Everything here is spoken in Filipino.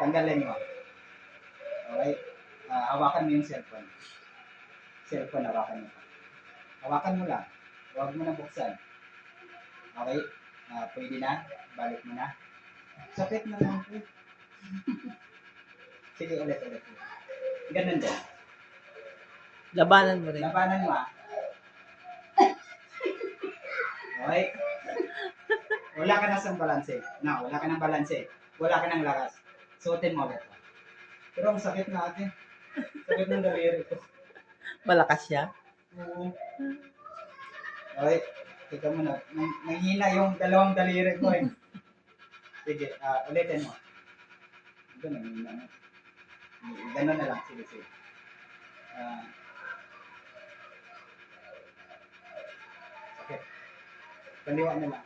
Tanggalin mo. Okay? Hawakan mo yung cellphone. Cellphone, hawakan mo. Hawakan mo lang. Huwag mo na buksan. Okay? Pwede na. Balik mo na. Sakit na lang po. Sige, ulit. Ganun din. Labanan mo rin. Labanan mo Okay? Wala ka na sa balanse. Wala ka ng balanse. Wala ka ng lakas. Suotin mo ulit. Pero ang sakit na atin. Sakit ng daliri ko. Malakas siya. Oo. Okay. Tika mo na. Nanghina yung dalawang daliri ko eh. Sige, ulitin mo. Ito, nanghina na. Ganun na lang. Sige. Sakit. Kaliwa na lang.